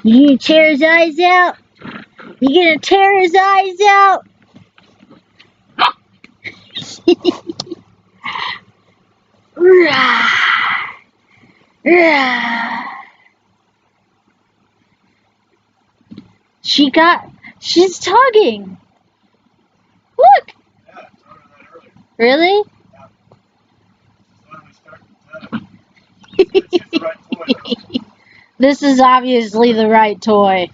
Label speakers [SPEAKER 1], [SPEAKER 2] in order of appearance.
[SPEAKER 1] You gonna tear his eyes out? You gonna tear his eyes out? She's tugging. Look. Really? This is obviously the right toy.